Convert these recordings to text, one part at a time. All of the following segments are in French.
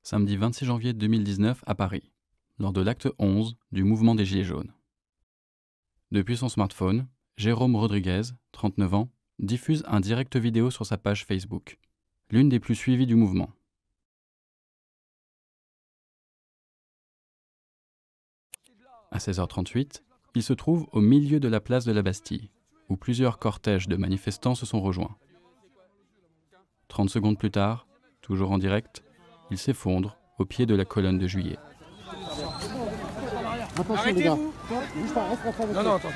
samedi 26 janvier 2019 à Paris, lors de l'acte 11 du mouvement des Gilets jaunes. Depuis son smartphone, Jérôme Rodriguez, 39 ans, diffuse un direct vidéo sur sa page Facebook, l'une des plus suivies du mouvement. À 16h38, il se trouve au milieu de la place de la Bastille, où plusieurs cortèges de manifestants se sont rejoints. 30 secondes plus tard, toujours en direct, il s'effondre au pied de la colonne de Juillet. Attention les gars. Non, attends.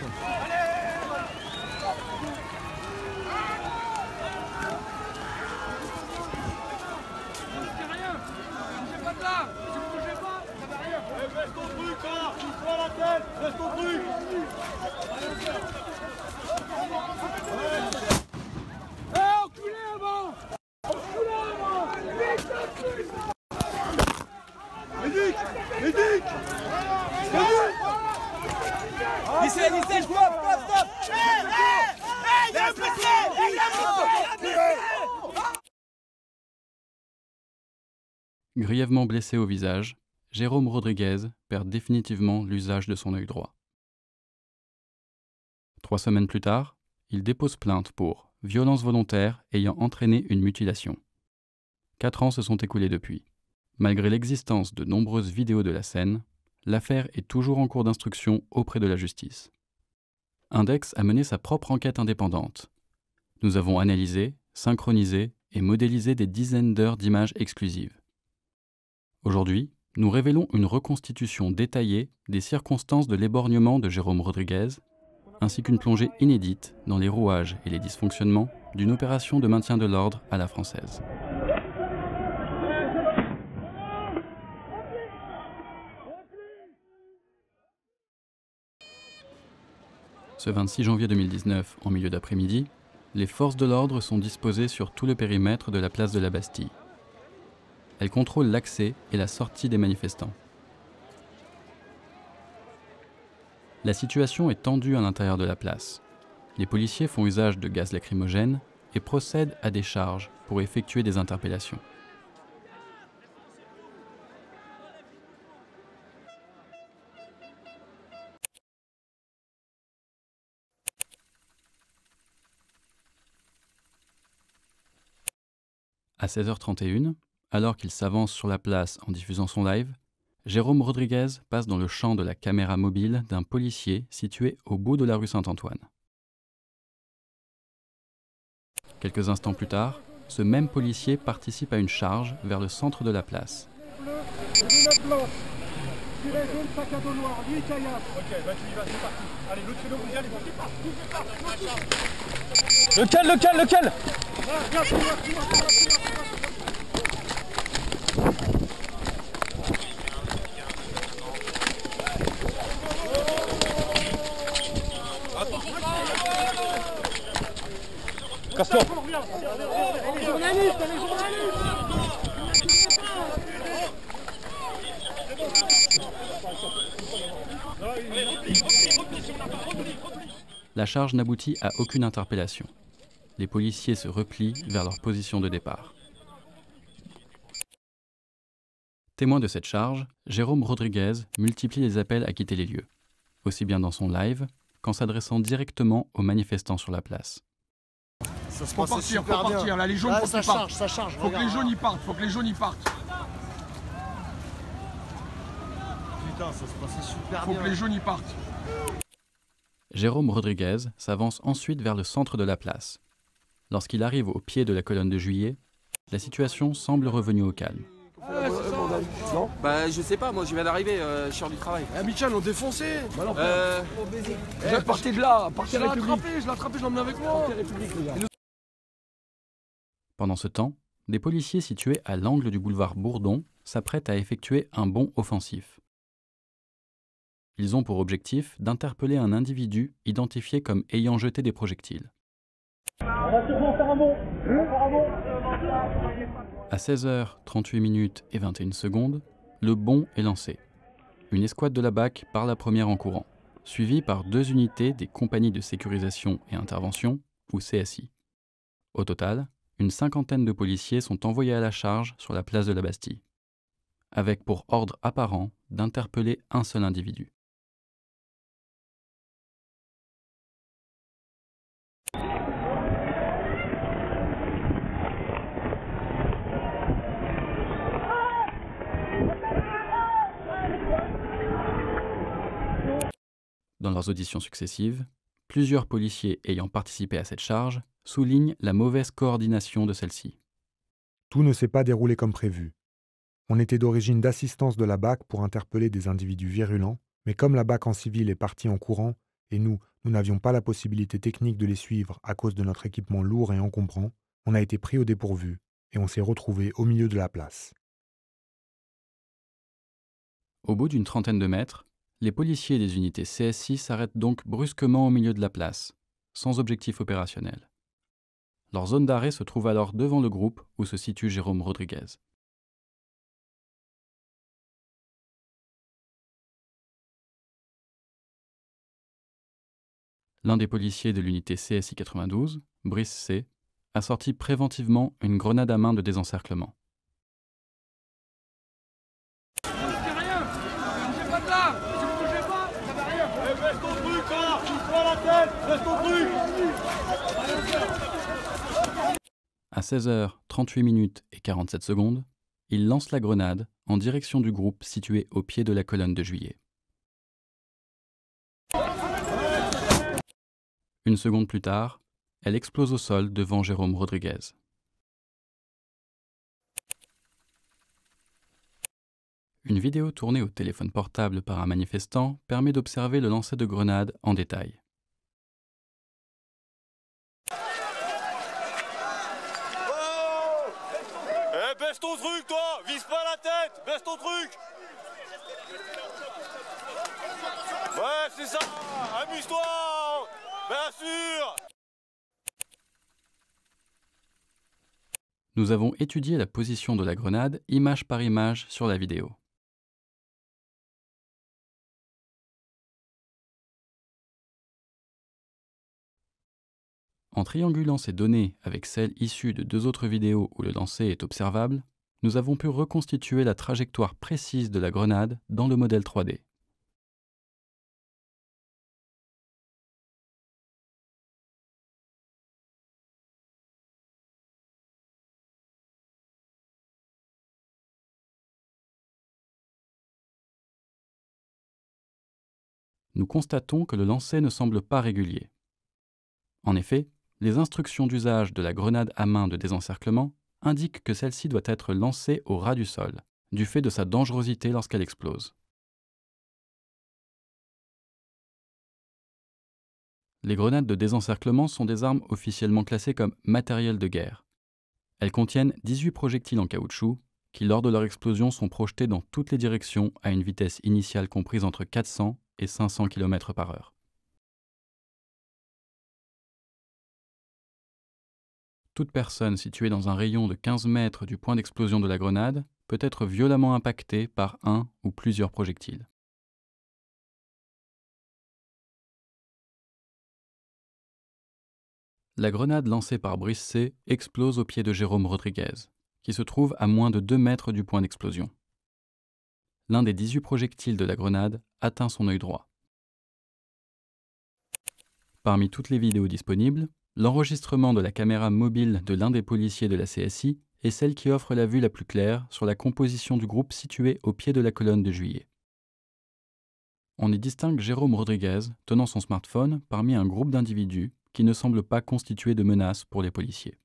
Reste ton truc là, touche-toi à la tête, reste ton truc. Enculé avant. Médic. Lycée, stop. Il y a un blessé. Grièvement blessé au visage, Jérôme Rodriguez perd définitivement l'usage de son œil droit. 3 semaines plus tard, il dépose plainte pour violence volontaire ayant entraîné une mutilation. 4 ans se sont écoulés depuis. Malgré l'existence de nombreuses vidéos de la scène, l'affaire est toujours en cours d'instruction auprès de la justice. Index a mené sa propre enquête indépendante. Nous avons analysé, synchronisé et modélisé des dizaines d'heures d'images exclusives. Aujourd'hui, nous révélons une reconstitution détaillée des circonstances de l'éborgnement de Jérôme Rodriguez, ainsi qu'une plongée inédite dans les rouages et les dysfonctionnements d'une opération de maintien de l'ordre à la française. Ce 26 janvier 2019, en milieu d'après-midi, les forces de l'ordre sont disposées sur tout le périmètre de la place de la Bastille. Elles contrôlent l'accès et la sortie des manifestants. La situation est tendue à l'intérieur de la place. Les policiers font usage de gaz lacrymogène et procèdent à des charges pour effectuer des interpellations. À 16h31, alors qu'il s'avance sur la place en diffusant son live, Jérôme Rodriguez passe dans le champ de la caméra mobile d'un policier situé au bout de la rue Saint-Antoine. Quelques instants plus tard, ce même policier participe à une charge vers le centre de la place. Lequel? Casse-toi. Les journalistes. La charge n'aboutit à aucune interpellation. Les policiers se replient vers leur position de départ. Témoin de cette charge, Jérôme Rodriguez multiplie les appels à quitter les lieux, aussi bien dans son live qu'en s'adressant directement aux manifestants sur la place. Faut partir, là les jaunes, faut ça charge. Faut que les jaunes y partent, Putain, ça se passait super bien. Faut que les jaunes y partent. Jérôme Rodriguez s'avance ensuite vers le centre de la place. Lorsqu'il arrive au pied de la colonne de Juillet, la situation semble revenue au calme. Non, bah je sais pas, moi je viens d'arriver, je sors du travail. Michel, on défonçait. Partez de là, partez la République. Je l'ai attrapé, je l'emmène avec moi. Pendant ce temps, des policiers situés à l'angle du boulevard Bourdon s'apprêtent à effectuer un bond offensif. Ils ont pour objectif d'interpeller un individu identifié comme ayant jeté des projectiles. À 16h38 et 21 secondes, le bond est lancé. Une escouade de la BAC part la première en courant, suivie par 2 unités des compagnies de sécurisation et intervention, ou CSI. Au total, une 50aine de policiers sont envoyés à la charge sur la place de la Bastille. avec pour ordre apparent d'interpeller un seul individu. Dans leurs auditions successives, plusieurs policiers ayant participé à cette charge soulignent la mauvaise coordination de celle-ci. Tout ne s'est pas déroulé comme prévu. On était d'origine d'assistance de la BAC pour interpeller des individus virulents, mais comme la BAC en civil est partie en courant, et nous n'avions pas la possibilité technique de les suivre à cause de notre équipement lourd et encombrant, on a été pris au dépourvu, et on s'est retrouvé au milieu de la place. Au bout d'une trentaine de mètres, les policiers des unités CSI s'arrêtent donc brusquement au milieu de la place, sans objectif opérationnel. Leur zone d'arrêt se trouve alors devant le groupe où se situe Jérôme Rodriguez. L'un des policiers de l'unité CSI 92, Brice C., a sorti préventivement une grenade à main de désencerclement. À 16h38 et 47 secondes, il lance la grenade en direction du groupe situé au pied de la colonne de Juillet. Une seconde plus tard, elle explose au sol devant Jérôme Rodriguez. Une vidéo tournée au téléphone portable par un manifestant permet d'observer le lancer de grenade en détail. Baisse ton truc, toi! Vise pas la tête! Baisse ton truc! Ouais, c'est ça! Amuse-toi! Bien sûr! Nous avons étudié la position de la grenade image par image sur la vidéo. En triangulant ces données avec celles issues de deux autres vidéos où le lancer est observable, nous avons pu reconstituer la trajectoire précise de la grenade dans le modèle 3D. Nous constatons que le lancer ne semble pas régulier. En effet, les instructions d'usage de la grenade à main de désencerclement indiquent que celle-ci doit être lancée au ras du sol, du fait de sa dangerosité lorsqu'elle explose. Les grenades de désencerclement sont des armes officiellement classées comme matériel de guerre. Elles contiennent 18 projectiles en caoutchouc qui, lors de leur explosion, sont projetés dans toutes les directions à une vitesse initiale comprise entre 400 et 500 km/h. Toute personne située dans un rayon de 15 mètres du point d'explosion de la grenade peut être violemment impactée par un ou plusieurs projectiles. La grenade lancée par Brice C. explose au pied de Jérôme Rodriguez, qui se trouve à moins de 2 mètres du point d'explosion. L'un des 18 projectiles de la grenade atteint son œil droit. Parmi toutes les vidéos disponibles, l'enregistrement de la caméra mobile de l'un des policiers de la CSI est celle qui offre la vue la plus claire sur la composition du groupe situé au pied de la colonne de Juillet. On y distingue Jérôme Rodriguez tenant son smartphone parmi un groupe d'individus qui ne semble pas constituer de menace pour les policiers.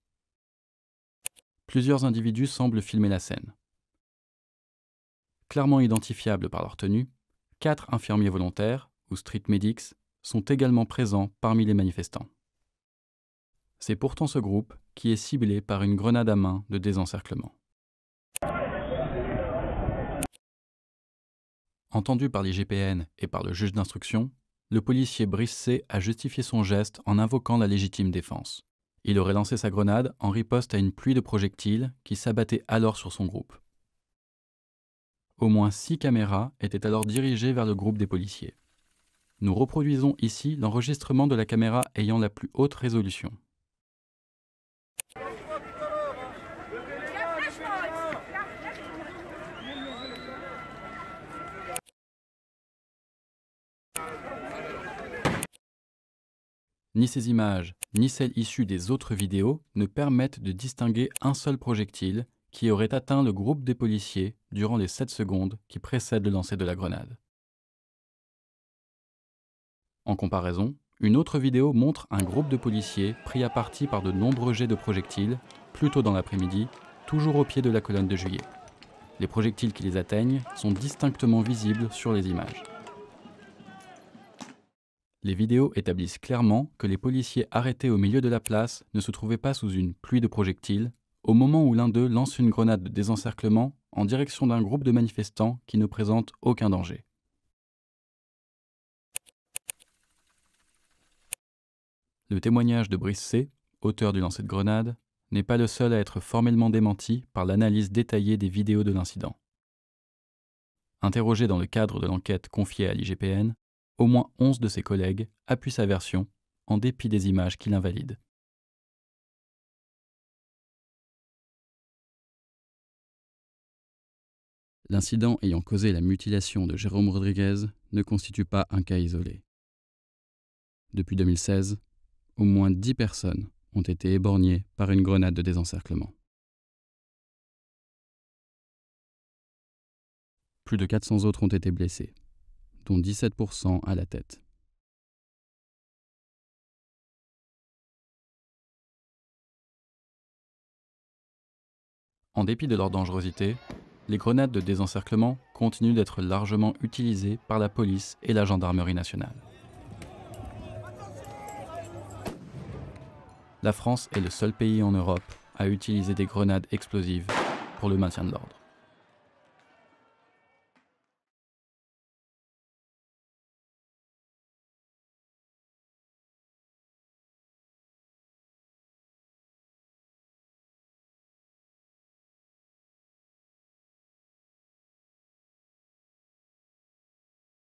Plusieurs individus semblent filmer la scène. Clairement identifiables par leur tenue, 4 infirmiers volontaires, ou street medics, sont également présents parmi les manifestants. C'est pourtant ce groupe qui est ciblé par une grenade à main de désencerclement. Entendu par l'IGPN et par le juge d'instruction, le policier Brice C. a justifié son geste en invoquant la légitime défense. Il aurait lancé sa grenade en riposte à une pluie de projectiles qui s'abattaient alors sur son groupe. Au moins 6 caméras étaient alors dirigées vers le groupe des policiers. Nous reproduisons ici l'enregistrement de la caméra ayant la plus haute résolution. Ni ces images, ni celles issues des autres vidéos ne permettent de distinguer un seul projectile qui aurait atteint le groupe des policiers durant les 7 secondes qui précèdent le lancer de la grenade. En comparaison, une autre vidéo montre un groupe de policiers pris à partie par de nombreux jets de projectiles, plus tôt dans l'après-midi, toujours au pied de la colonne de Juillet. Les projectiles qui les atteignent sont distinctement visibles sur les images. Les vidéos établissent clairement que les policiers arrêtés au milieu de la place ne se trouvaient pas sous une pluie de projectiles au moment où l'un d'eux lance une grenade de désencerclement en direction d'un groupe de manifestants qui ne présente aucun danger. Le témoignage de Brice C., auteur du lancer de grenade, n'est pas le seul à être formellement démenti par l'analyse détaillée des vidéos de l'incident. Interrogé dans le cadre de l'enquête confiée à l'IGPN, au moins 11 de ses collègues appuient sa version, en dépit des images qui l'invalident. L'incident ayant causé la mutilation de Jérôme Rodriguez ne constitue pas un cas isolé. Depuis 2016, au moins 10 personnes ont été éborgnées par une grenade de désencerclement. Plus de 400 autres ont été blessés, dont 17% à la tête. En dépit de leur dangerosité, les grenades de désencerclement continuent d'être largement utilisées par la police et la gendarmerie nationale. La France est le seul pays en Europe à utiliser des grenades explosives pour le maintien de l'ordre.